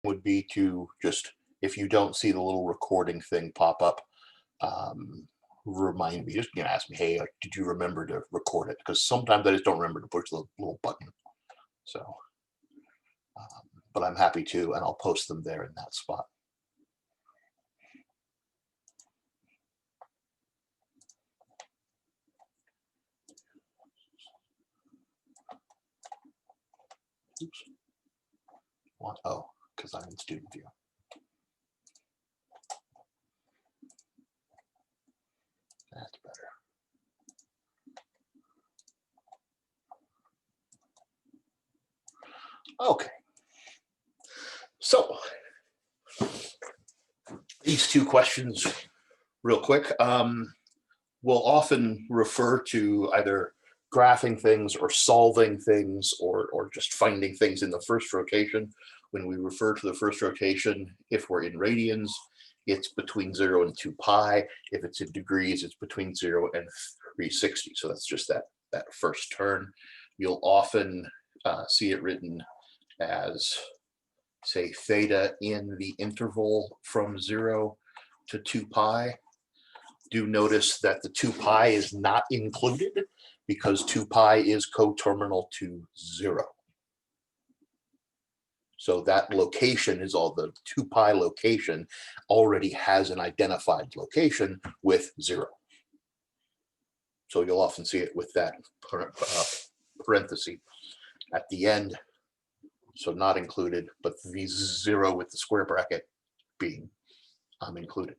would be to just, if you don't see the little recording thing pop up, remind me, just ask me, hey, did you remember to record it? Because sometimes I just don't remember to push the little button. So, but I'm happy to, and I'll post them there in that spot. Oops. Oh, because I'm in student view. That's better. Okay. So these two questions real quick. We'll often refer to either graphing things or solving things or just finding things in the first rotation. When we refer to the first rotation, if we're in radians, it's between 0 and 2 pi. If it's in degrees, it's between 0 and 360. So that's just that first turn. You'll often see it written as, say, theta in the interval from 0 to 2 pi. Do notice that the 2 pi is not included because 2 pi is coterminal to 0. So that location is all, the 2 pi location already has an identified location with 0. So you'll often see it with that parenthesis at the end. So not included, but the 0 with the square bracket being included.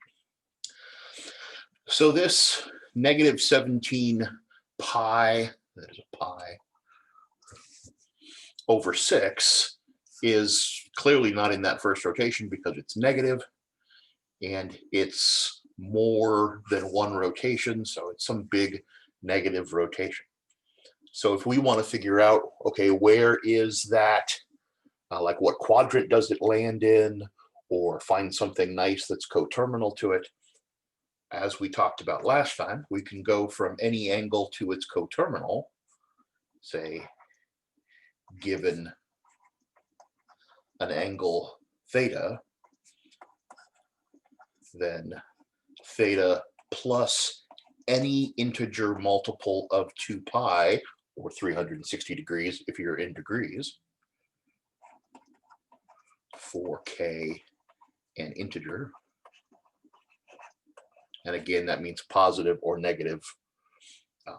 So this negative 17 pi, that is a pi, over 6 is clearly not in that first rotation because it's negative, and it's more than one rotation, so it's some big negative rotation. So if we want to figure out, okay, where is that, like what quadrant does it land in, or find something nice that's coterminal to it, as we talked about last time, we can go from any angle to its coterminal, say, given an angle theta, then theta plus any integer multiple of 2 pi, or 360 degrees if you're in degrees, for k an integer. And again, that means positive or negative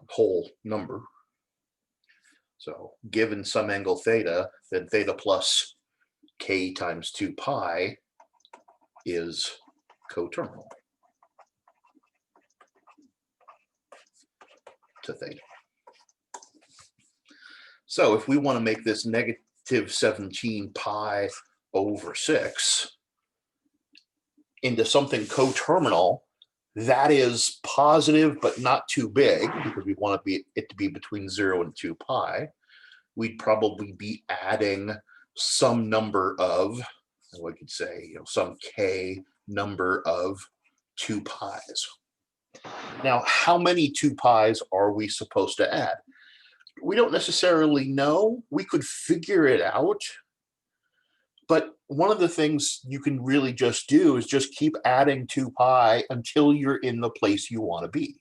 whole number. So given some angle theta, then theta plus k times 2 pi is coterminal to theta. So if we want to make this negative 17 pi over 6 into something coterminal, that is positive but not too big, because we want it to be between 0 and 2 pi, we'd probably be adding some number of, we could say, some k number of 2 pi's. Now, how many 2 pi's are we supposed to add? We don't necessarily know. We could figure it out. But one of the things you can really just do is just keep adding 2 pi until you're in the place you want to be.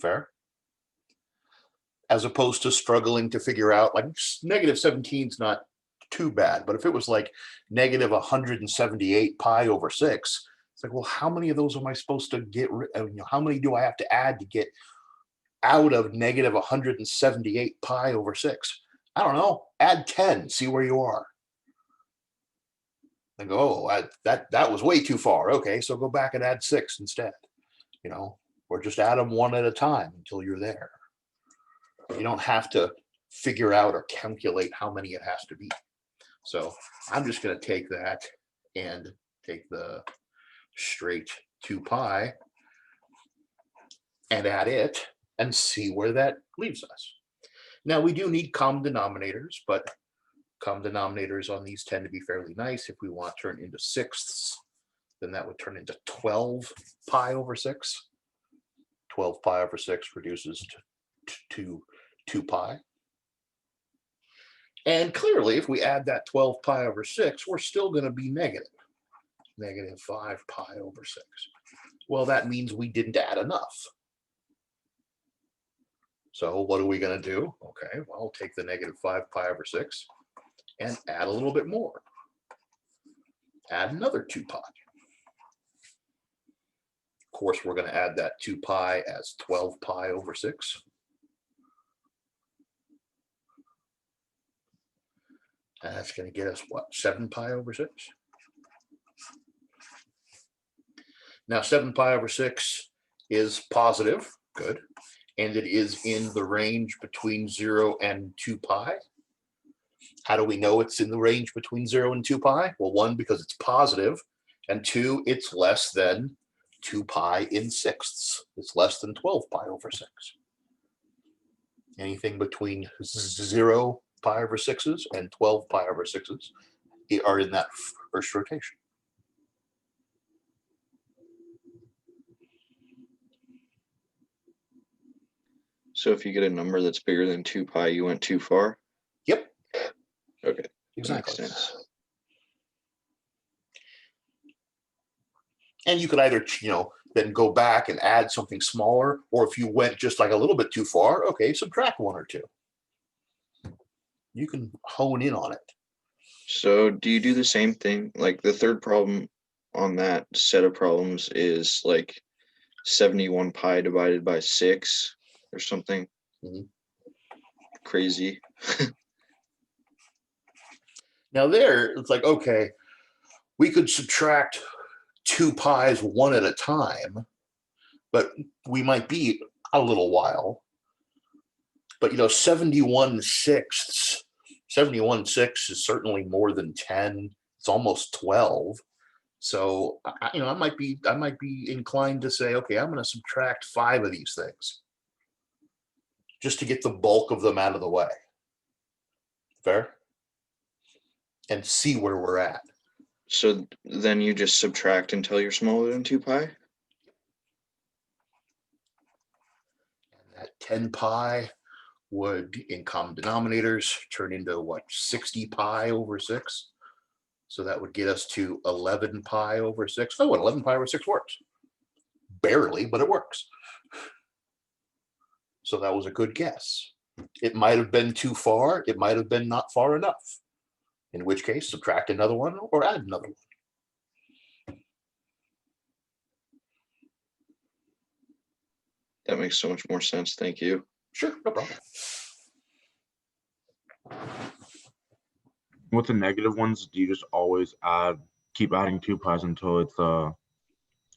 Fair? As opposed to struggling to figure out, like, negative 17 is not too bad. But if it was like negative 178 pi over 6, it's like, well, how many of those am I supposed to get rid of? How many do I have to add to get out of negative 178 pi over 6? I don't know. Add 10, see where you are. And go, oh, that was way too far. Okay, so go back and add 6 instead. Or just add them one at a time until you're there. You don't have to figure out or calculate how many it has to be. So I'm just going to take that and take the straight 2 pi and add it and see where that leaves us. Now, we do need common denominators, but common denominators on these tend to be fairly nice. If we want to turn into sixths, then that would turn into 12 pi over 6. 12 pi over 6 reduces to 2 pi. And clearly, if we add that 12 pi over 6, we're still going to be negative. Negative 5 pi over 6. Well, that means we didn't add enough. So what are we going to do? Okay, well, I'll take the negative 5 pi over 6 and add a little bit more. Add another 2 pi. Of course, we're going to add that 2 pi as 12 pi over 6. And that's going to get us, what, 7 pi over 6? Now, 7 pi over 6 is positive, good, and it is in the range between 0 and 2 pi. How do we know it's in the range between 0 and 2 pi? Well, 1, because it's positive, and 2, it's less than 2 pi in sixths. It's less than 12 pi over 6. Anything between 0 pi over 6s and 12 pi over 6s are in that first rotation. So if you get a number that's bigger than 2 pi, you went too far? Yep. Okay. Exactly. That makes sense. And you could either, then go back and add something smaller, or if you went just like a little bit too far, okay, subtract 1 or 2. You can hone in on it. So do you do the same thing? Like the third problem on that set of problems is like 71 pi divided by 6 or something crazy. Now there, it's like, okay, we could subtract 2 pi's one at a time, but we might be a little while. But 71 sixths is certainly more than 10. It's almost 12. So I might be inclined to say, okay, I'm going to subtract 5 of these things just to get the bulk of them out of the way. Fair? And see where we're at. So then you just subtract until you're smaller than 2 pi? And that 10 pi would, in common denominators, turn into what, 60 pi over 6? So that would get us to 11 pi over 6. Oh, what, 11 pi over 6 works. Barely, but it works. So that was a good guess. It might have been too far. It might have been not far enough. In which case, subtract another one or add another one. That makes so much more sense. Thank you. Sure, no problem. With the negative ones, do you just always keep adding 2 pi's until it's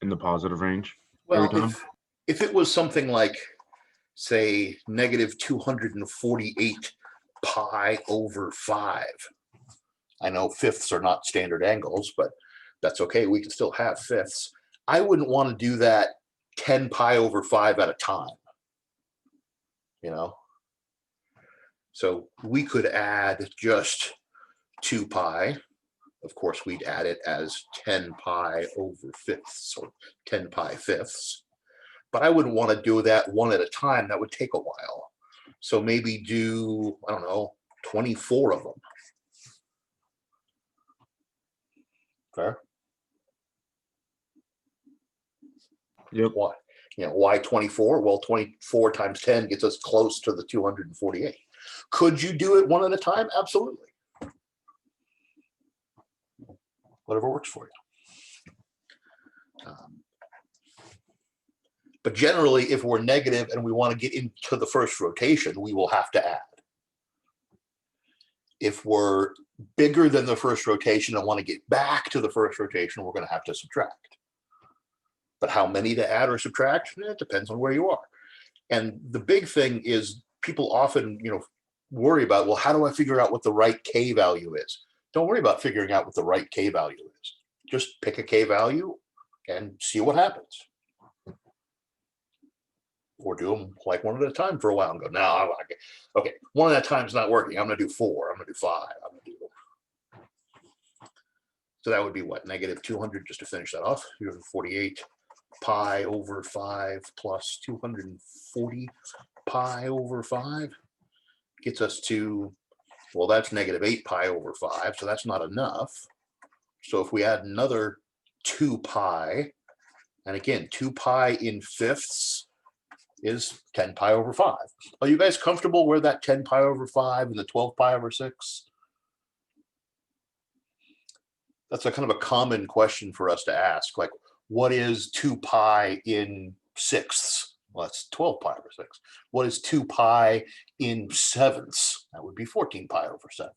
in the positive range every Well, time? if it was something like, say, negative 248 pi over 5, I know fifths are not standard angles, but that's okay. We can still have fifths. I wouldn't want to do that 10 pi over 5 at a time. So we could add just 2 pi. Of course, we'd add it as 10 pi over fifths or 10 pi fifths. But I wouldn't want to do that one at a time. That would take a while. So maybe do, 24 of them. Fair? Yep. Why? Why 24? Well, 24 times 10 gets us close to the 248. Could you do it one at a time? Absolutely. Whatever works for you. But generally, if we're negative and we want to get into the first rotation, we will have to add. If we're bigger than the first rotation and want to get back to the first rotation, we're going to have to subtract. But how many to add or subtract? It depends on where you are. And the big thing is people often, worry about, well, how do I figure out what the right K value is? Don't worry about figuring out what the right K value is. Just pick a K value and see what happens. Or do them like one at a time for a while and go, no, okay, one at a time is not working. I'm going to do 4. I'm going to do 5. I'm going to do. So that would be what, negative 200, just to finish that off. 48 pi over 5 plus 240 pi over 5 gets us to Well, that's negative 8 pi over 5, so that's not enough. So if we add another 2 pi, and again, 2 pi in fifths is 10 pi over 5. Are you guys comfortable where that 10 pi over 5 and the 12 pi over 6? That's a kind of a common question for us to ask. Like, what is 2 pi in sixths? Well, that's 12 pi over 6. What is 2 pi in sevenths? That would be 14 pi over 7.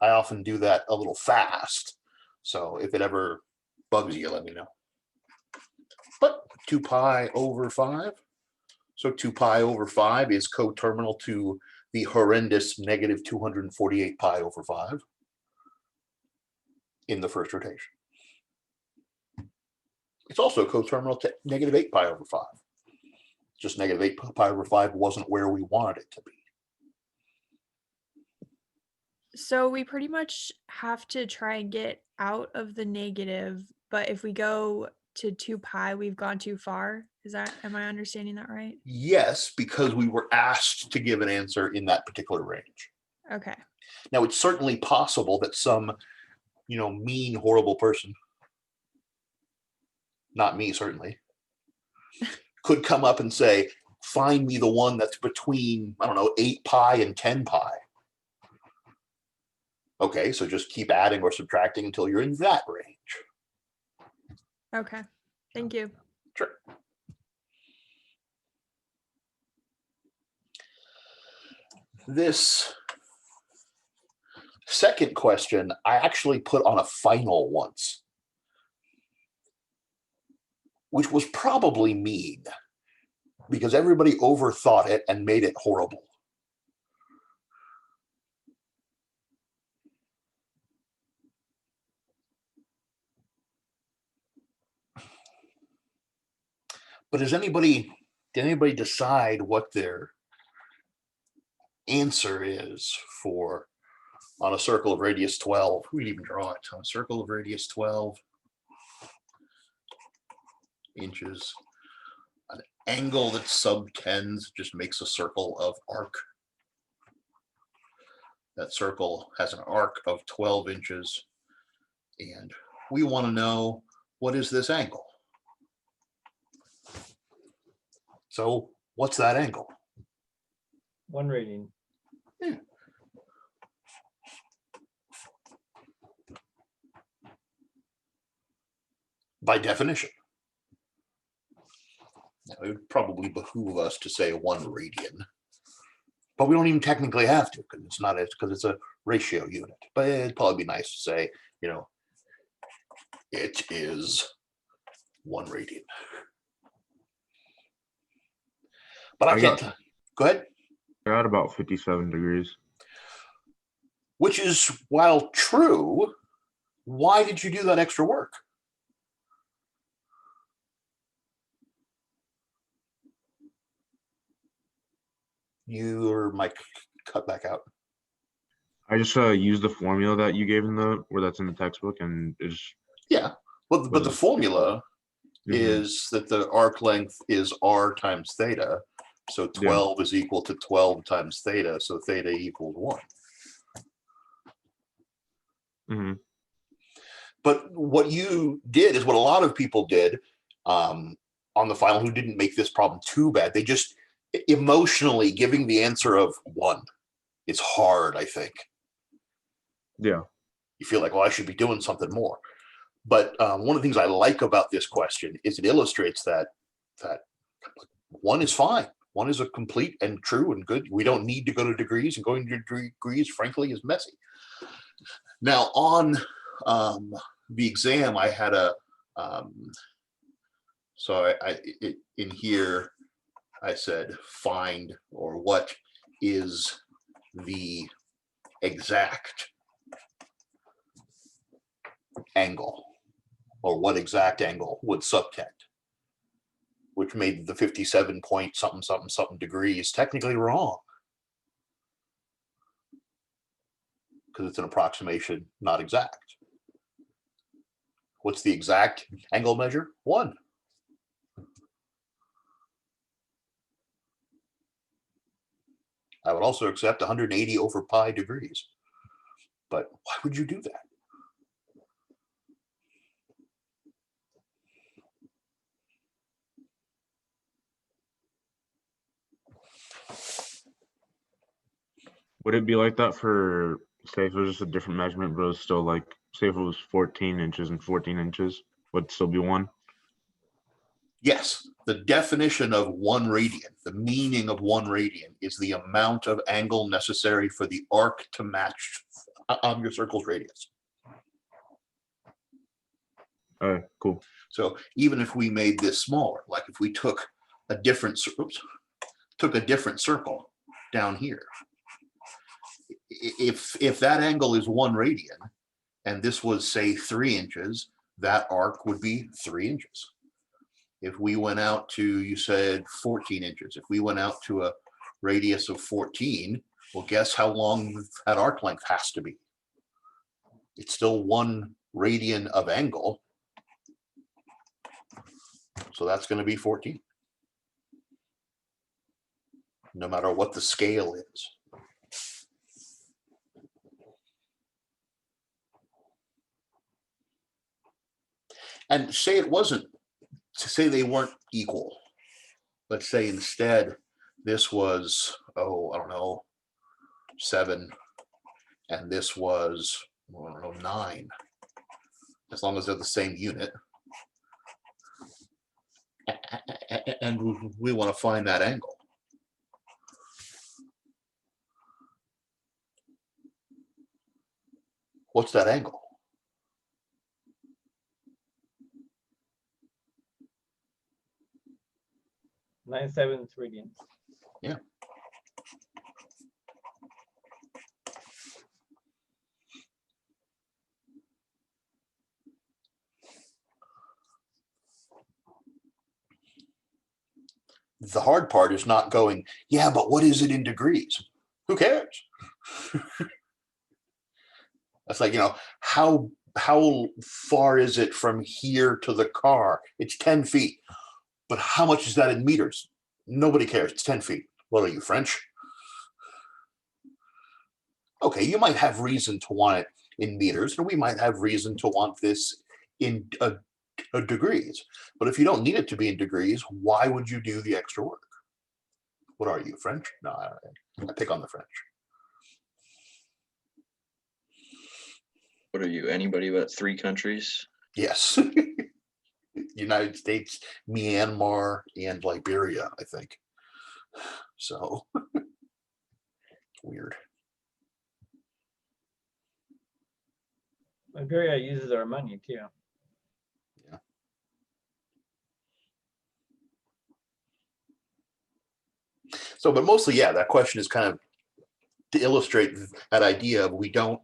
I often do that a little fast. So if it ever bugs you, let me know. But 2 pi over 5. So 2 pi over 5 is coterminal to the horrendous negative 248 pi over 5 in the first rotation. It's also coterminal to negative 8 pi over 5. Just negative 8 pi over 5 wasn't where we wanted it to be. So we pretty much have to try and get out of the negative, but if we go to 2 pi, we've gone too far. Am I understanding that right? Yes, because we were asked to give an answer in that particular range. Okay. Now, it's certainly possible that some, mean, horrible person, not me, certainly, could come up and say, find me the one that's between, 8 pi and 10 pi. Okay, so just keep adding or subtracting until you're in that range. Okay. Thank you. Sure. This second question, I actually put on a final once, which was probably mean because everybody overthought it and made it horrible. But did anybody decide what their answer is for on a circle of radius 12? Who would even draw it? On a circle of radius 12 inches, an angle that's sub tens just makes a circle of arc. That circle has an arc of 12 inches, and we want to know, what is this angle? So what's that angle? 1 radian. Yeah. By definition. Now, it would probably behoove us to say 1 radian, but we don't even technically have to because it's a ratio unit. But it'd probably be nice to say, it is 1 radian. But I can't. Go ahead. They're at about 57 degrees. Which is, while true, why did you do that extra work? Your mic cut back out. I just used the formula that you gave that's in the textbook, and it's Yeah, but the formula Mhm. is that the arc length is r times theta. So 12 is equal to 12 times theta. So theta equals 1. Mm-hmm. But what you did is what a lot of people did on the final who didn't make this problem too bad. They just emotionally giving the answer of 1. It's hard, I think. Yeah. You feel like, well, I should be doing something more. But one of the things I like about this question is it illustrates that 1 is fine. 1 is a complete and true and good. We don't need to go to degrees, and going to degrees, frankly, is messy. Now, on the exam, I had in here, I said, find or what is the exact angle, or what exact angle would subtend, which made the 57 point something degrees technically wrong because it's an approximation, not exact. What's the exact angle measure? 1. I would also accept 180 over pi degrees. But why would you do that? Would it be like that for, say, if it was just a different measurement, but it was still like, say if it was 14 inches and 14 inches, would it still be 1? Yes, the definition of 1 radian, the meaning of 1 radian is the amount of angle necessary for the arc to match your circle's radius. All right, cool. So even if we made this smaller, like if we took a different, took a different circle down here, if that angle is 1 radian and this was, say, 3 inches, that arc would be 3 inches. If we went out to, you said 14 inches, if we went out to a radius of 14, well, guess how long that arc length has to be? It's still 1 radian of angle. So that's going to be 14. No matter what the scale is. And say it wasn't, say they weren't equal. Let's say instead this was, oh, I don't know, 7, and this was, I don't know, 9. As long as they're the same unit. And we want to find that angle. What's that angle? 9/7 radians. Yeah. The hard part is not going, yeah, but what is it in degrees? Who cares? That's like, how far is it from here to the car? It's 10 feet. But how much is that in meters? Nobody cares. It's 10 feet. What are you, French? Okay, you might have reason to want it in meters, and we might have reason to want this in degrees. But if you don't need it to be in degrees, why would you do the extra work? What are you, French? No, I pick on the French. What are you, anybody but 3 countries? Yes. United States, Myanmar, and Liberia, I think. So, weird. Liberia uses our money too. Yeah. So, but mostly, yeah, that question is kind of to illustrate that idea of we don't,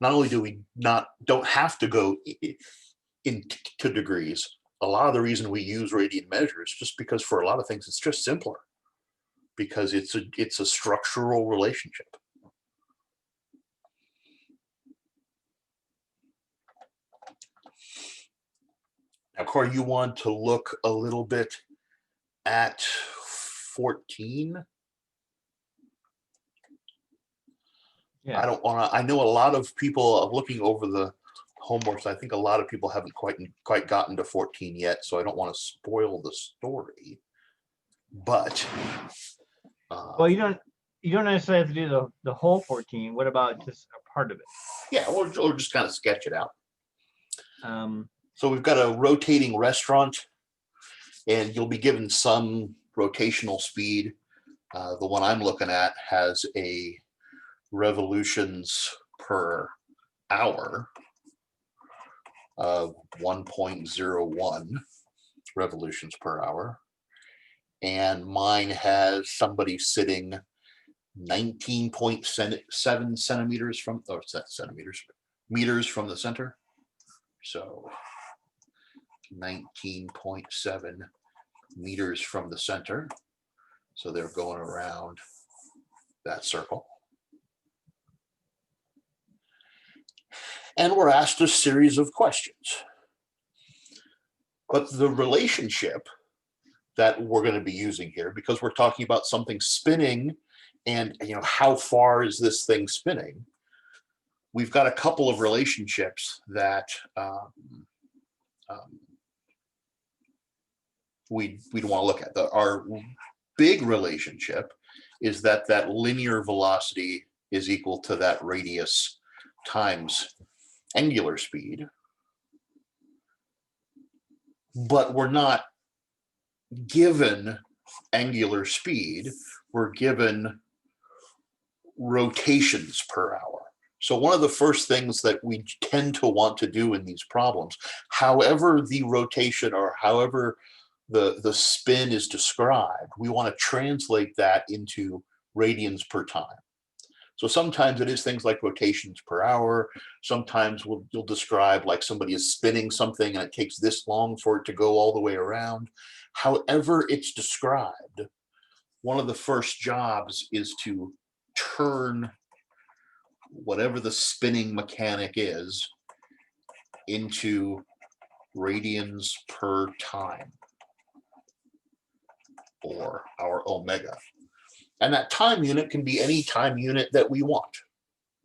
not only do we don't have to go into degrees, a lot of the reason we use radian measures just because for a lot of things it's just simpler because it's a structural relationship. Now, Corey, you want to look a little bit at 14. Yeah. I don't want to. I know a lot of people are looking over the homeworks. I think a lot of people haven't quite gotten to 14 yet, so I don't want to spoil the story. But Well, you don't necessarily have to do the whole 14. What about just a part of it? yeah, or just kind of sketch it out. Um, So we've got a rotating restaurant, and you'll be given some rotational speed. The one I'm looking at has a revolutions per hour of 1.01 revolutions per hour. And mine has somebody sitting 19.7 centimeters from, or centimeters, meters from the center. So 19.7 meters from the center. So they're going around that circle. And we're asked a series of questions. But the relationship that we're going to be using here, because we're talking about something spinning And how far is this thing spinning? We've got a couple of relationships that we'd want to look at. Our big relationship is that linear velocity is equal to that radius times angular speed. But we're not given angular speed, we're given rotations per hour. So one of the first things that we tend to want to do in these problems, however the rotation or however the spin is described, we want to translate that into radians per time. So sometimes it is things like rotations per hour. Sometimes you'll describe like somebody is spinning something and it takes this long for it to go all the way around. However it's described, one of the first jobs is to turn whatever the spinning mechanic is into radians per time, or our omega. And that time unit can be any time unit that we want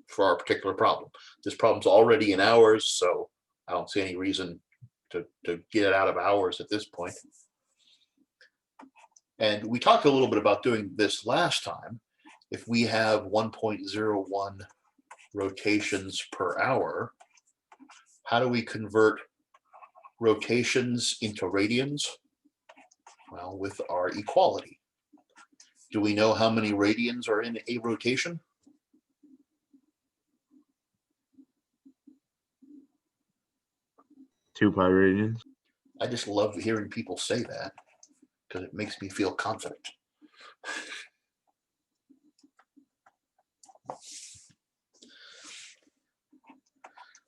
for our particular problem. This problem's already in hours, so I don't see any reason to get it out of hours at this point. And we talked a little bit about doing this last time. If we have 1.01 rotations per hour, how do we convert rotations into radians? Well, with our equality. Do we know how many radians are in a rotation? Two pi radians. I just love hearing people say that because it makes me feel confident.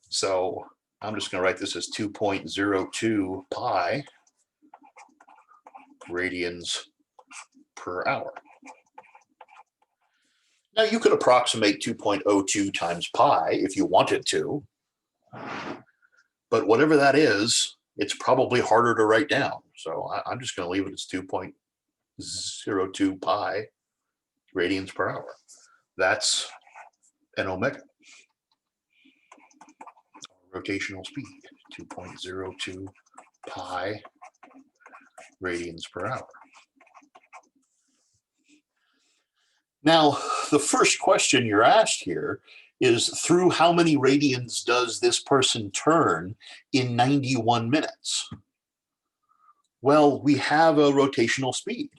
So I'm just going to write this as 2.02 pi radians per hour. Now you could approximate 2.02 times pi if you wanted to, but whatever that is, it's probably harder to write down. So I'm just going to leave it as 2.02 pi radians per hour. That's an omega. Rotational speed, 2.02 pi radians per hour. Now, the first question you're asked here is, through how many radians does this person turn in 91 minutes? Well, we have a rotational speed.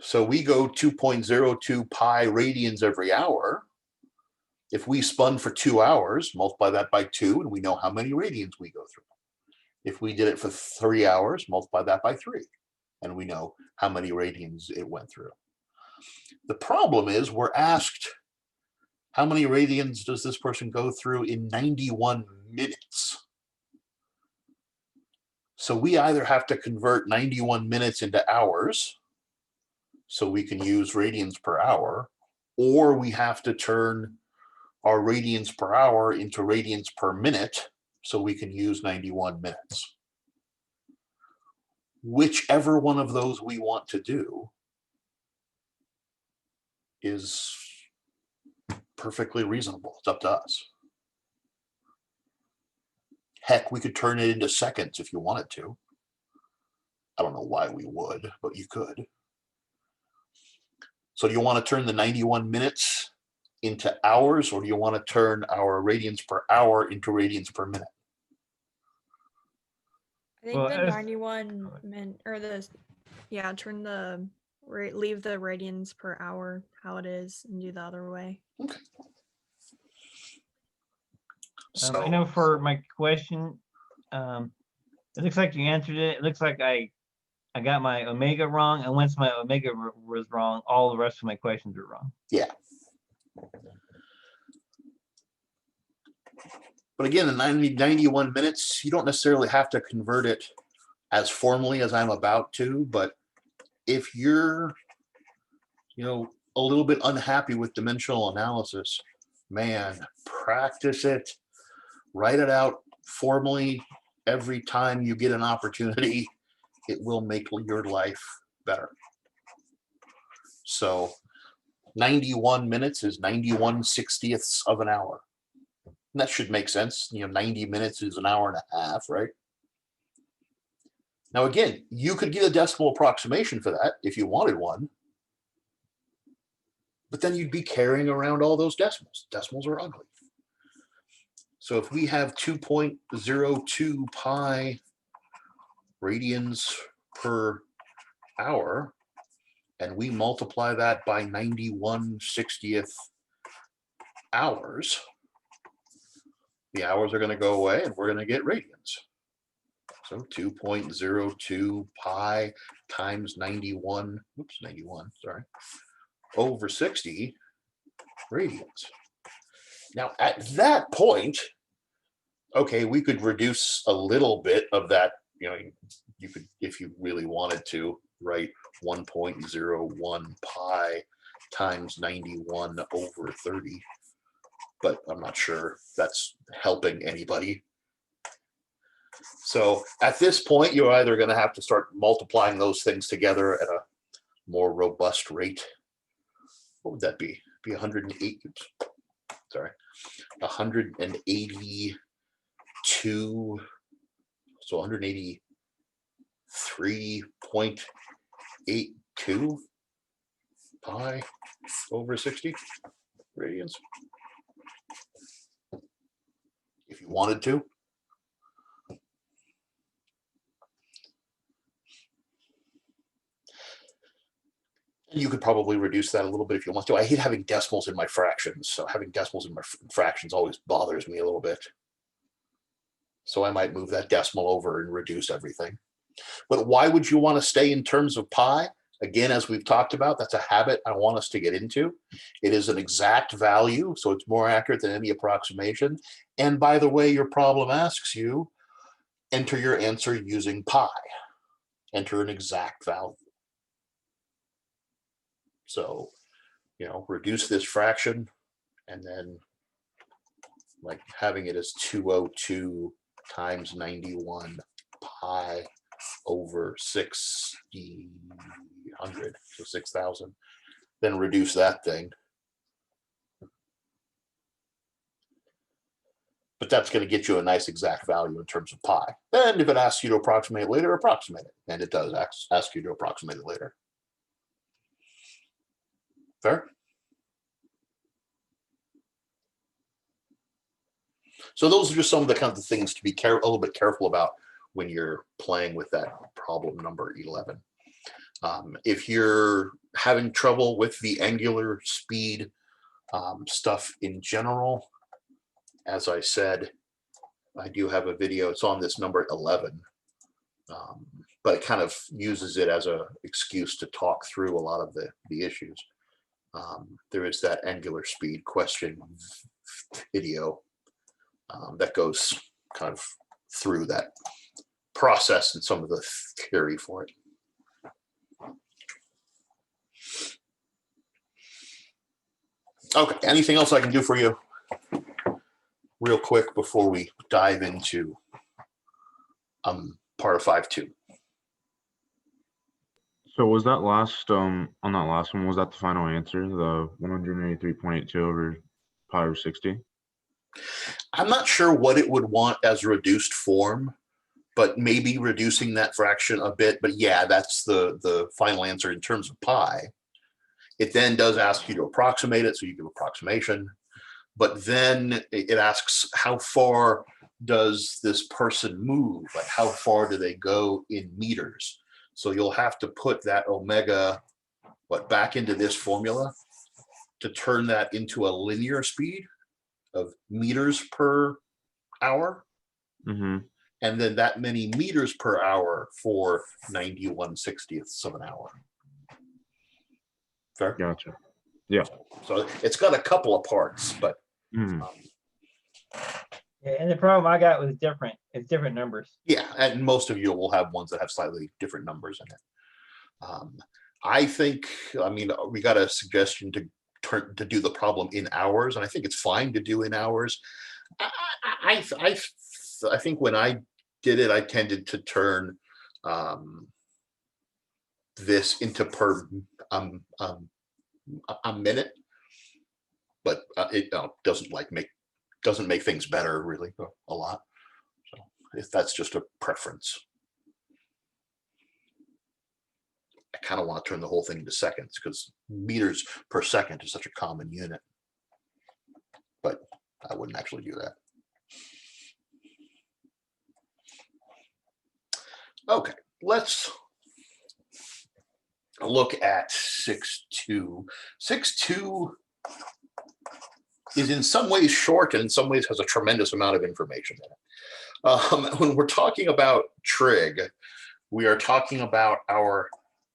So we go 2.02 pi radians every hour. If we spun for 2 hours, multiply that by 2, and we know how many radians we go through. If we did it for 3 hours, multiply that by 3, and we know how many radians it went through. The problem is we're asked, how many radians does this person go through in 91 minutes? So we either have to convert 91 minutes into hours, so we can use radians per hour, or we have to turn our radians per hour into radians per minute, so we can use 91 minutes. Whichever one of those we want to do is perfectly reasonable. It's up to us. Heck, we could turn it into seconds if you wanted to. I don't know why we would, but you could. So do you want to turn the 91 minutes into hours, or do you want to turn our radians per hour into radians per minute? I think Well, the as- 91 min or turn the leave the radians per hour how it is and do the other way. Okay. I know for my question, it looks like you answered it. It looks like I got my omega wrong, and once my omega was wrong, all the rest of my questions are wrong. Yeah. But again, in 91 minutes, you don't necessarily have to convert it as formally as I'm about to, but if you're, a little bit unhappy with dimensional analysis, man, practice it, write it out formally every time you get an opportunity. It will make your life better. So 91 minutes is 91/60ths of an hour. And that should make sense. 90 minutes is an hour and a half, right? Now, again, you could get a decimal approximation for that if you wanted one. But then you'd be carrying around all those decimals. Decimals are ugly. So if we have 2.02 pi radians per hour, and we multiply that by 91/60th hours, the hours are going to go away and we're going to get radians. So 2.02 pi times 91, sorry, over 60 radians. Now, at that point, okay, we could reduce a little bit of that. You could, if you really wanted to, write 1.01 pi times 91 over 30. But I'm not sure that's helping anybody. So at this point, you're either going to have to start multiplying those things together at a more robust rate. What would that be? Be 108. Oops, sorry, 182. So 183.82 pi over 60 radians. If you wanted to. You could probably reduce that a little bit if you want to. I hate having decimals in my fractions, so having decimals in my fractions always bothers me a little bit. So I might move that decimal over and reduce everything. But why would you want to stay in terms of pi? Again, as we've talked about, that's a habit I want us to get into. It is an exact value, so it's more accurate than any approximation. And by the way, your problem asks you, enter your answer using pi. Enter an exact value. So, reduce this fraction and then like having it as 202 times 91 pi over 600, so 6,000, then reduce that thing. But that's going to get you a nice exact value in terms of pi. And if it asks you to approximate it later, approximate it. And it does ask you to approximate it later. Fair? So those are just some of the kinds of things to be a little bit careful about when you're playing with that problem number 11. If you're having trouble with the angular speed stuff in general, as I said, I do have a video. It's on this number 11, but it kind of uses it as an excuse to talk through a lot of the issues. There is that angular speed question video that goes kind of through that process and some of the theory for it. Okay, anything else I can do for you real quick before we dive into part of 5.2? So was that last on that last one, was that the final answer, the 183.82 over pi over 60? I'm not sure what it would want as reduced form, but maybe reducing that fraction a bit. But yeah, that's the final answer in terms of pi. It then does ask you to approximate it, so you give approximation. But then it asks, how far does this person move? Like, how far do they go in meters? So you'll have to put that omega back into this formula to turn that into a linear speed of meters per hour. Mm-hmm. And then that many meters per hour for 91/60ths of an hour. Fair? Gotcha. Yeah. So it's got a couple of parts, but Mm. Yeah, and the problem I got was different. It's different numbers. yeah, and most of you will have ones that have slightly different numbers in it. I think, we got a suggestion to do the problem in hours, and I think it's fine to do in hours. I think when I did it, I tended to turn this into per a minute, but it doesn't make things better really a lot. So if that's just a preference. I kind of want to turn the whole thing into seconds because meters per second is such a common unit. But I wouldn't actually do that. Okay, let's look at 6.2. 6.2 is in some ways short and in some ways has a tremendous amount of information in it. When we're talking about trig, we are talking about our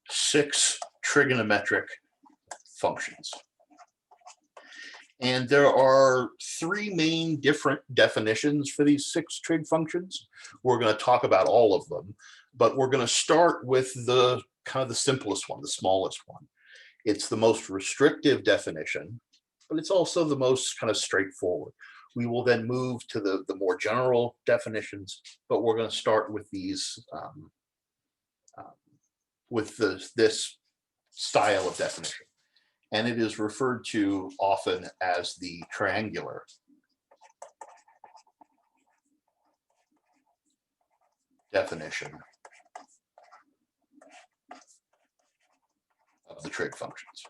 6 trigonometric functions. And there are 3 main different definitions for these 6 trig functions. We're going to talk about all of them, but we're going to start with the kind of the simplest one, the smallest one. It's the most restrictive definition, but it's also the most kind of straightforward. We will then move to the more general definitions, but we're going to start with these, this style of definition. And it is referred to often as the triangular definition of the trig functions.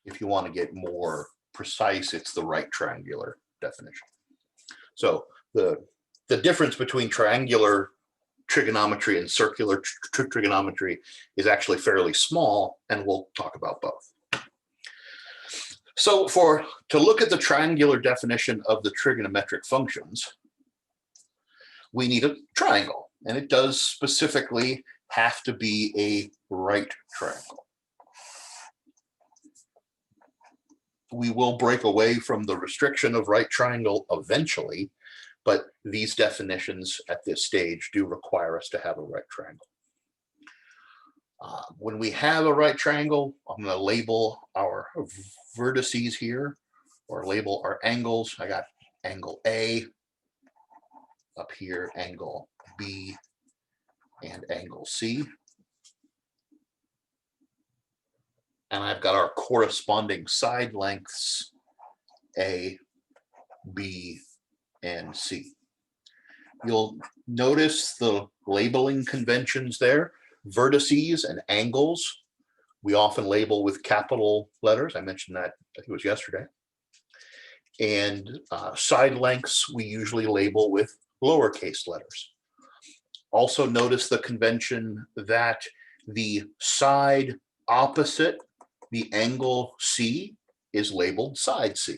If you want to get more precise, it's the right triangular definition. So the difference between triangular trigonometry and circular trigonometry is actually fairly small, and we'll talk about both. So to look at the triangular definition of the trigonometric functions, we need a triangle, and it does specifically have to be a right triangle. We will break away from the restriction of right triangle eventually, but these definitions at this stage do require us to have a right triangle. When we have a right triangle, I'm going to label our vertices here, or label our angles. I got angle A up here, angle B, and angle C. And I've got our corresponding side lengths, A, B, and C. You'll notice the labeling conventions there. Vertices and angles, we often label with capital letters. I mentioned that, I think it was yesterday. And side lengths, we usually label with lowercase letters. Also notice the convention that the side opposite the angle C is labeled side C.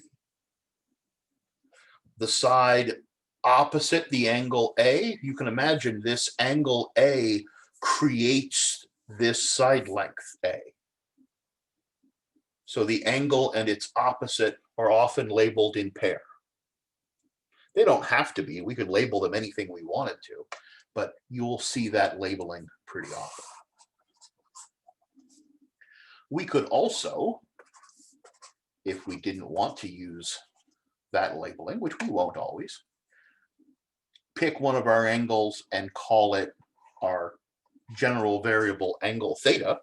The side opposite the angle A, you can imagine this angle A creates this side length A. So the angle and its opposite are often labeled in pair. They don't have to be. We could label them anything we wanted to, but you will see that labeling pretty often. We could also, if we didn't want to use that labeling, which we won't always, pick one of our angles and call it our general variable angle theta.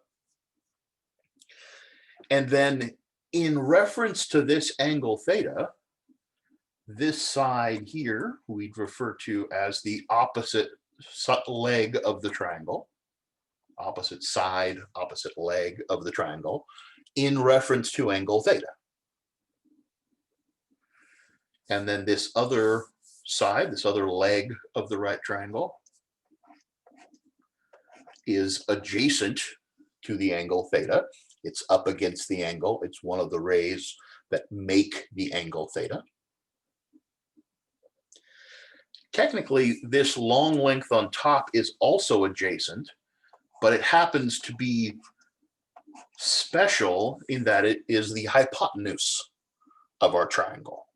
And then in reference to this angle theta, this side here, we'd refer to as the opposite leg of the triangle, opposite side, opposite leg of the triangle, in reference to angle theta. And then this other side, this other leg of the right triangle, is adjacent to the angle theta. It's up against the angle. It's one of the rays that make the angle theta. Technically, this long length on top is also adjacent, but it happens to be special in that it is the hypotenuse of our triangle.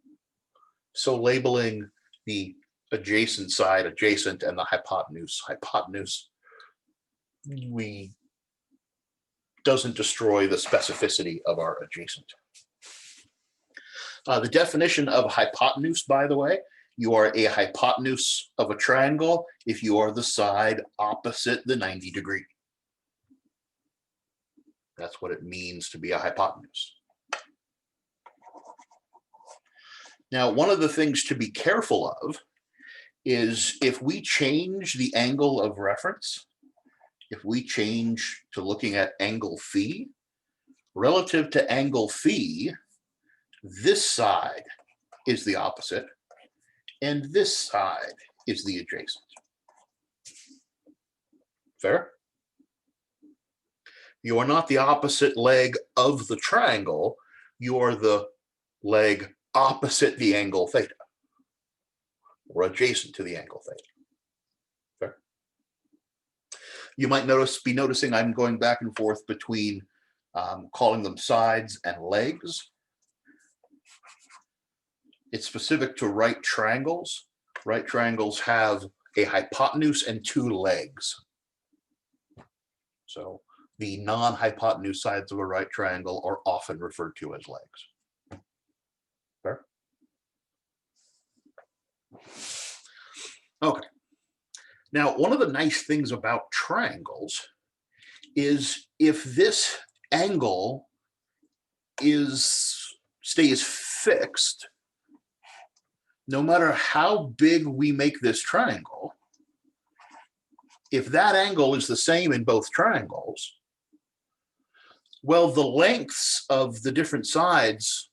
So labeling the adjacent side adjacent and the hypotenuse doesn't destroy the specificity of our adjacent. The definition of hypotenuse, by the way, you are a hypotenuse of a triangle if you are the side opposite the 90 degree. That's what it means to be a hypotenuse. Now, one of the things to be careful of is if we change the angle of reference, if we change to looking at angle phi, relative to angle phi, this side is the opposite, and this side is the adjacent. Fair? You are not the opposite leg of the triangle, you are the leg opposite the angle theta, or adjacent to the angle theta. Fair? You might be noticing I'm going back and forth between calling them sides and legs. It's specific to right triangles. Right triangles have a hypotenuse and two legs. So the non-hypotenuse sides of a right triangle are often referred to as legs. Fair? Okay. Now, one of the nice things about triangles is if this angle stays fixed, no matter how big we make this triangle, if that angle is the same in both triangles, well, the lengths of the different sides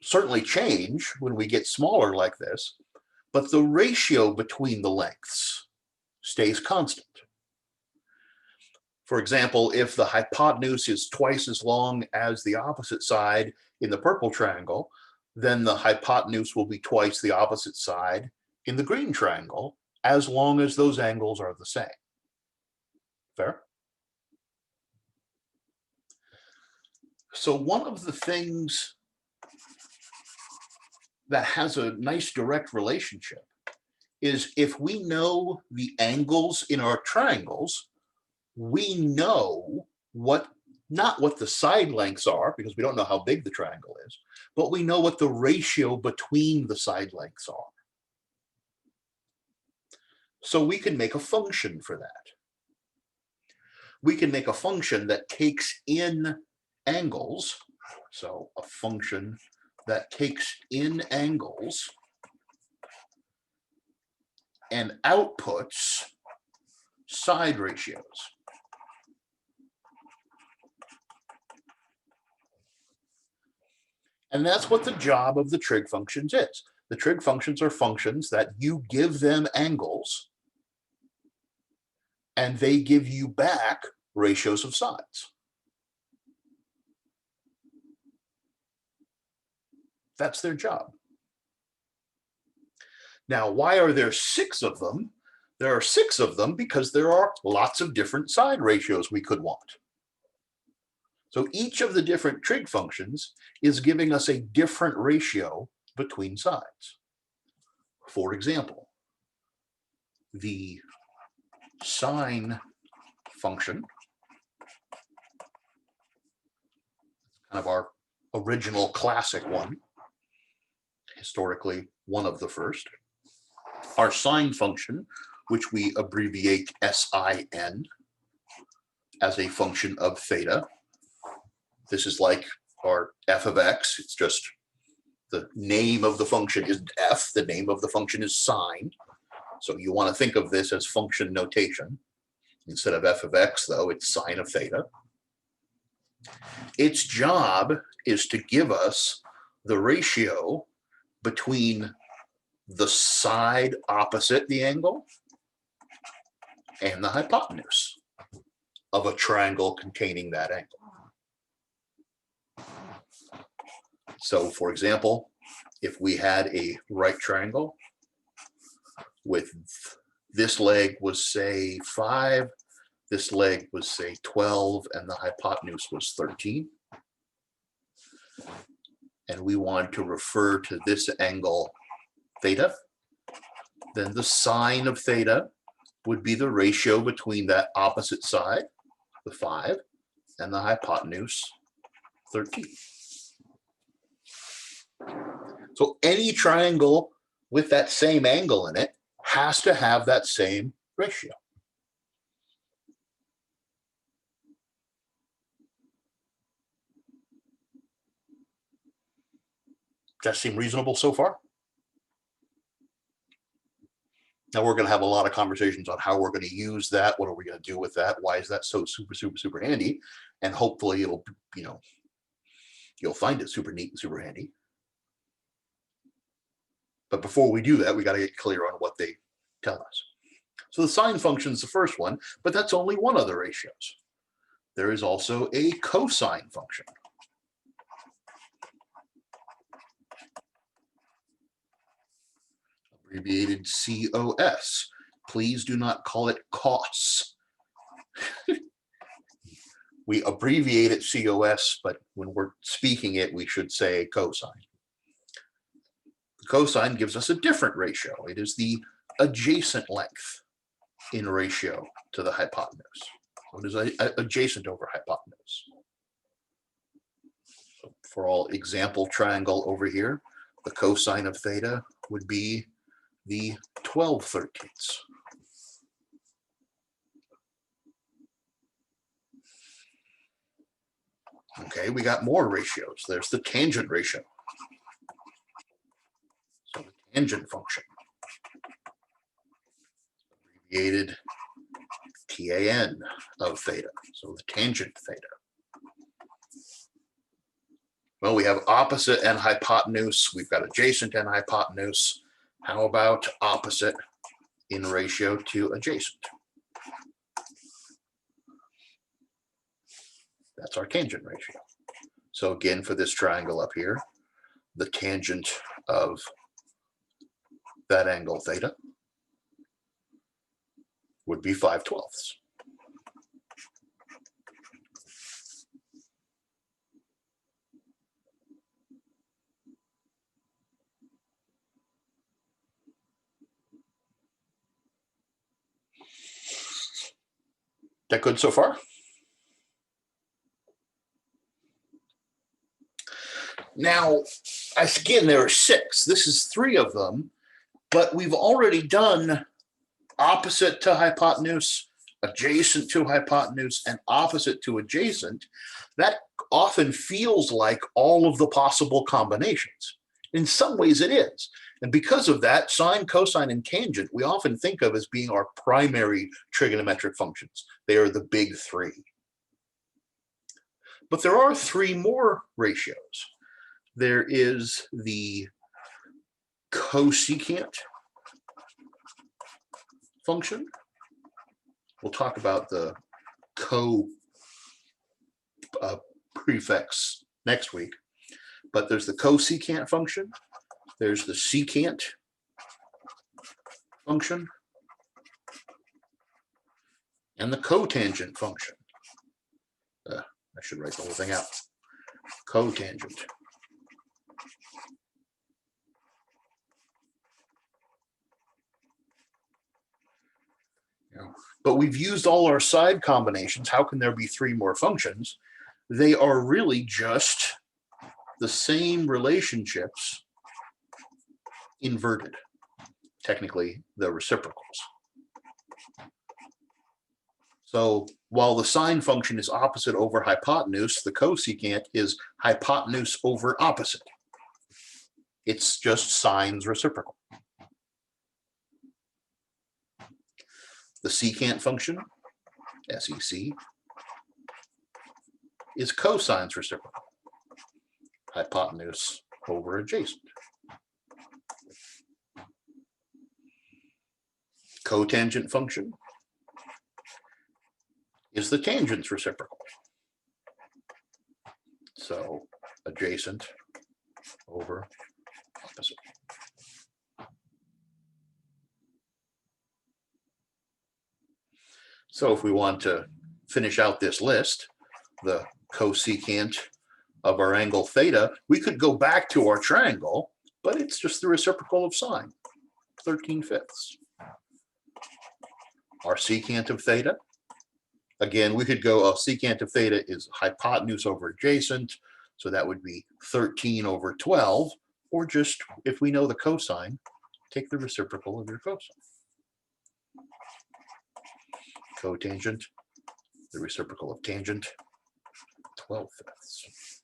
certainly change when we get smaller like this, but the ratio between the lengths stays constant. For example, if the hypotenuse is twice as long as the opposite side in the purple triangle, then the hypotenuse will be twice the opposite side in the green triangle, as long as those angles are the same. Fair? So one of the things that has a nice direct relationship is if we know the angles in our triangles, we know not what the side lengths are, because we don't know how big the triangle is, but we know what the ratio between the side lengths are. So we can make a function for that. We can make a function that takes in angles. So a function that takes in angles and outputs side ratios. And that's what the job of the trig functions is. The trig functions are functions that you give them angles and they give you back ratios of sides. That's their job. Now, why are there 6 of them? There are 6 of them because there are lots of different side ratios we could want. So each of the different trig functions is giving us a different ratio between sides. For example, the sine function, kind of our original classic one, historically one of the first. Our sine function, which we abbreviate SIN as a function of theta. This is like our f of x. It's just the name of the function isn't f. The name of the function is sine. So you want to think of this as function notation. Instead of f of x, though, it's sine of theta. Its job is to give us the ratio between the side opposite the angle and the hypotenuse of a triangle containing that angle. So, for example, if we had a right triangle with this leg was, say, 5, this leg was, say, 12, and the hypotenuse was 13, and we want to refer to this angle theta, then the sine of theta would be the ratio between that opposite side, the 5, and the hypotenuse, 13. So any triangle with that same angle in it has to have that same ratio. that seem reasonable so far? Now we're going to have a lot of conversations on how we're going to use that. What are we going to do with that? Why is that so super handy? And hopefully it'll, you know, you'll find it super neat and super handy. But before we do that, we got to get clear on what they tell us. So the sine function is the first one, but that's only one of the ratios. There is also a cosine function. Abbreviated COS. Please do not call it cos. We abbreviate it COS, but when we're speaking it, we should say cosine. The cosine gives us a different ratio. It is the adjacent length in ratio to the hypotenuse. So it is adjacent over hypotenuse. So for all example triangle over here, the cosine of theta would be the 12/13. Okay, we got more ratios. There's the tangent ratio. So the tangent function, abbreviated TAN of theta. So the tangent theta. Well, we have opposite and hypotenuse. We've got adjacent and hypotenuse. How about opposite in ratio to adjacent? That's our tangent ratio. So again, for this triangle up here, the tangent of that angle theta would be 5/12. That good so far? Now, again, there are 6. This is 3 of them, but we've already done opposite to hypotenuse, adjacent to hypotenuse, and opposite to adjacent. That often feels like all of the possible combinations. In some ways it is. And because of that, sine, cosine, and tangent, we often think of as being our primary trigonometric functions. They are the big 3. But there are 3 more ratios. There is the cosecant function. We'll talk about the prefix next week. But there's the cosecant function. There's the secant function. And the cotangent function. I should write the whole thing out. Cotangent. But we've used all our side combinations. How can there be 3 more functions? They are really just the same relationships inverted, technically the reciprocals. So while the sine function is opposite over hypotenuse, the cosecant is hypotenuse over opposite. It's just sine's reciprocal. The secant function, SEC, is cosine's reciprocal, hypotenuse over adjacent. Cotangent function is the tangent's reciprocal. So adjacent over opposite. So if we want to finish out this list, the cosecant of our angle theta, we could go back to our triangle, but it's just the reciprocal of sine, 13/5. Our secant of theta, again, we could go, secant of theta is hypotenuse over adjacent, so that would be 13/12, or just, if we know the cosine, take the reciprocal of your cosine. Cotangent, the reciprocal of tangent, 12/5.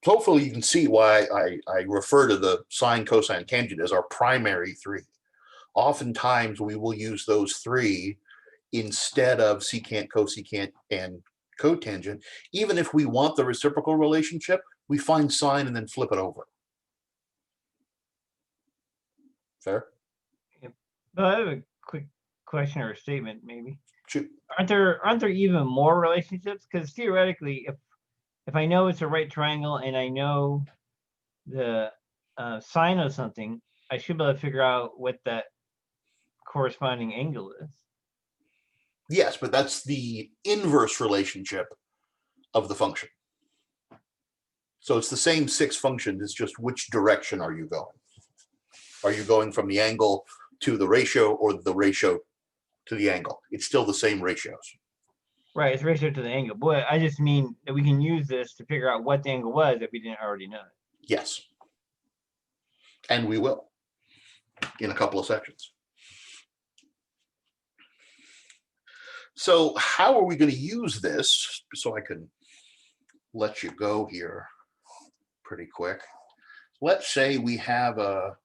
hopefully you can see why I refer to the sine, cosine, tangent as our primary three. Oftentimes we will use those three instead of secant, cosecant, and cotangent. Even if we want the reciprocal relationship, we find sine and then flip it over. Fair? But I have a quick question or a statement, maybe. Shoot. Aren't there even more relationships? Because theoretically, if I know it's a right triangle and I know the sine of something, I should be able to figure out what that corresponding angle is. Yes, but that's the inverse relationship of the function. So it's the same six functions, it's just which direction are you going? Are you going from the angle to the ratio or the ratio to the angle? It's still the same ratios. Right, it's ratio to the angle. But I just mean that we can use this to figure out what the angle was if we didn't already know it. Yes. And we will in a couple of sections. So how are we going to use this? So I can let you go here pretty quick. Let's say we have a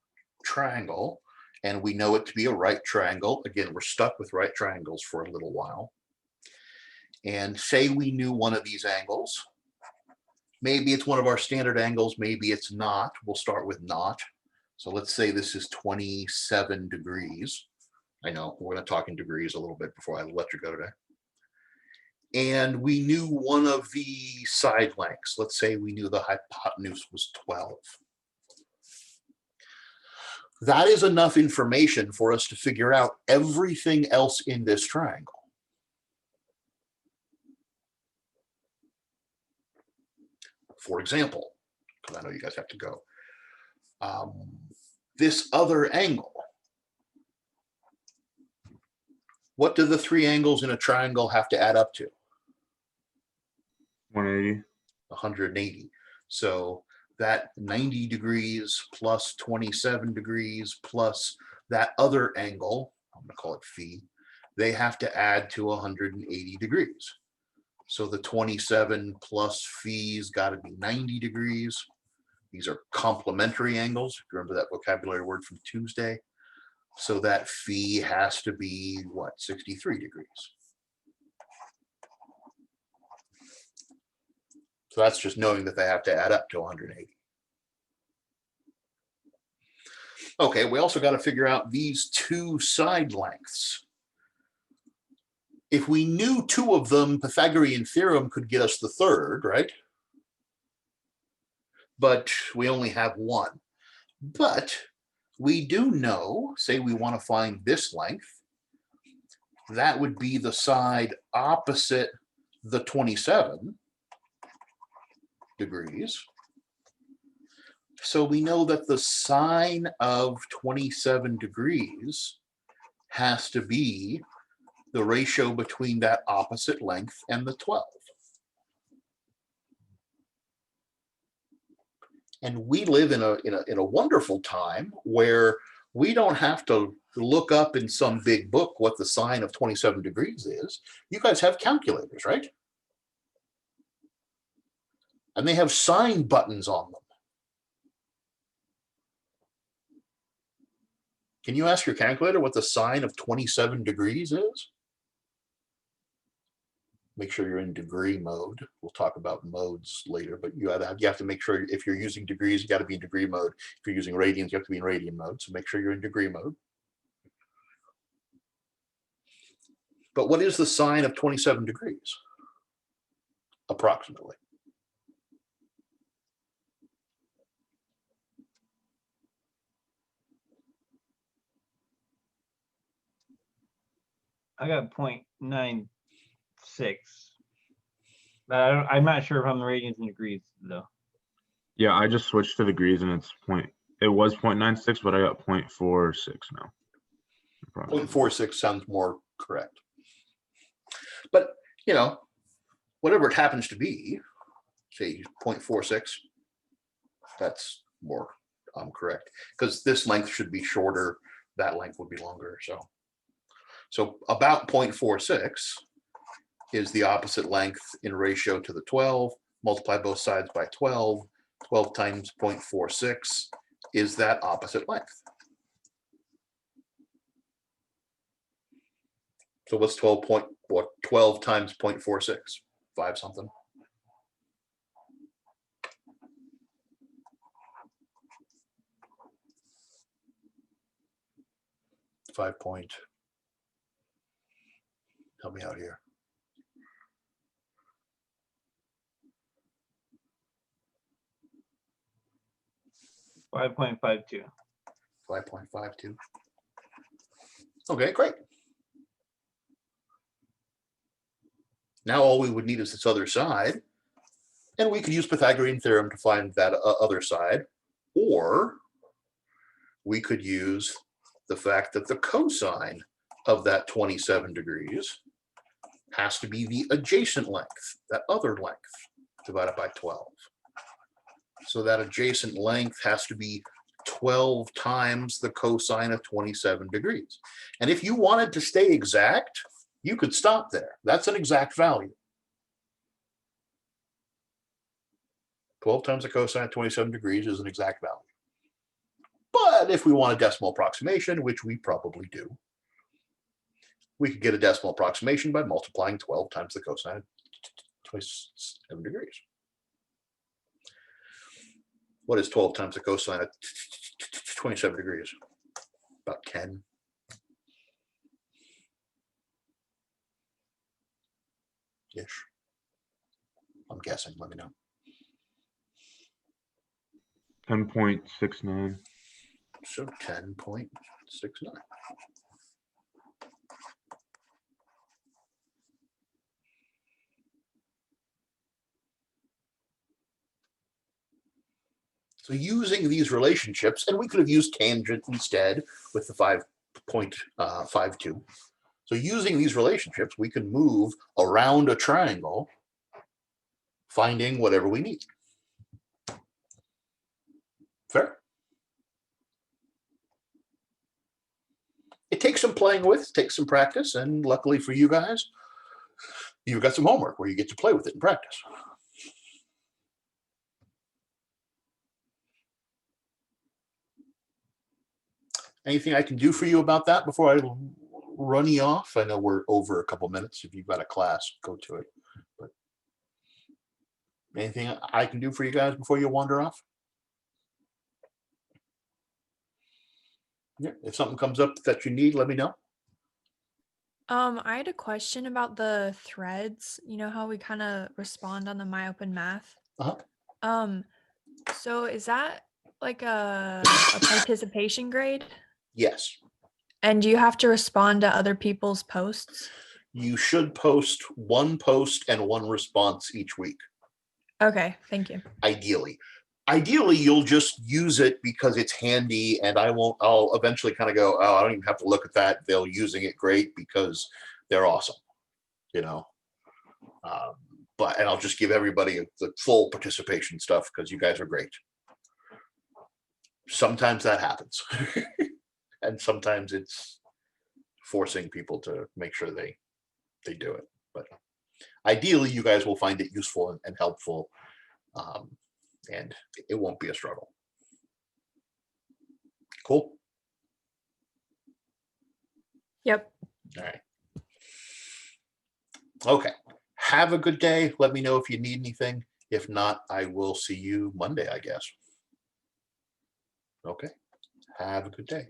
triangle and we know it to be a right triangle. Again, we're stuck with right triangles for a little while. And say we knew one of these angles. Maybe it's one of our standard angles, maybe it's not. We'll start with not. So let's say this is 27 degrees. I know we're going to talk in degrees a little bit before I let you go today. And we knew one of the side lengths. Let's say we knew the hypotenuse was 12. That is enough information for us to figure out everything else in this triangle. For example, because I know you guys have to go, this other angle. What do the three angles in a triangle have to add up to? 180. 180. So that 90 degrees plus 27 degrees plus that other angle, I'm going to call it phi, they have to add to 180 degrees. So the 27 plus phi's got to be 90 degrees. These are complementary angles. Remember that vocabulary word from Tuesday? So that phi has to be what, 63 degrees. So that's just knowing that they have to add up to 180. Okay, we also got to figure out these two side lengths. If we knew two of them, Pythagorean theorem could get us the third, right? But we only have one. But we do know, say we want to find this length, that would be the side opposite the 27 degrees. So we know that the sine of 27 degrees has to be the ratio between that opposite length and the 12. And we live in a wonderful time where we don't have to look up in some big book what the sine of 27 degrees is. You guys have calculators, right? And they have sine buttons on them. Can you ask your calculator what the sine of 27 degrees is? Make sure you're in degree mode. We'll talk about modes later, but you have to make sure if you're using degrees, you got to be in degree mode. If you're using radians, you have to be in radian mode. So make sure you're in degree mode. But what is the sine of 27 degrees? Approximately. I got 0.96. But I'm not sure if I'm the radians and degrees though. Yeah, I just switched to degrees and it was 0.96, but I got 0.46 now. 0.46 sounds more correct. But, you know, whatever it happens to be, say 0.46, that's more correct. Because this length should be shorter, that length would be longer. So about 0.46 is the opposite length in ratio to the 12. Multiply both sides by 12. 12 times 0.46 is that opposite length. So what's 12 times 0.46? 5 something. 5 point. Help me out here. 5.52. 5.52. Okay, great. Now all we would need is this other side, and we could use Pythagorean theorem to find that other side, or we could use the fact that the cosine of that 27 degrees has to be the adjacent length, that other length, divided by 12. So that adjacent length has to be 12 times the cosine of 27 degrees. And if you wanted to stay exact, you could stop there. That's an exact value. 12 times the cosine of 27 degrees is an exact value. But if we want a decimal approximation, which we probably do, we could get a decimal approximation by multiplying 12 times the cosine of 27 degrees. What is 12 times the cosine of 27 degrees? About 10. Ish. I'm guessing, let me know. 10.69. So 10.69. So using these relationships, and we could have used tangent instead with the 5.52. So using these relationships, we can move around a triangle, finding whatever we need. Fair? It takes some playing with, takes some practice, and luckily for you guys, you've got some homework where you get to play with it and practice. Anything I can do for you about that before I run you off? I know we're over a couple minutes. If you've got a class, go to it. But anything I can do for you guys before you wander off? Yeah, if something comes up that you need, let me know. I had a question about the threads. You know how we kind of respond on the MyOpenMath? Uh-huh. So is that like a participation grade? Yes. And do you have to respond to other people's posts? You should post one post and one response each week. Okay, thank you. Ideally, you'll just use it because it's handy, and I'll eventually kind of go, oh, I don't even have to look at that. They're using it great because they're awesome, you know. And I'll just give everybody the full participation stuff because you guys are great. Sometimes that happens. And sometimes it's forcing people to make sure they do it. But ideally, you guys will find it useful and helpful, and it won't be a struggle. Cool. Yep. All right. Okay. Have a good day. Let me know if you need anything. If not, I will see you Monday, I guess. Okay. Have a good day.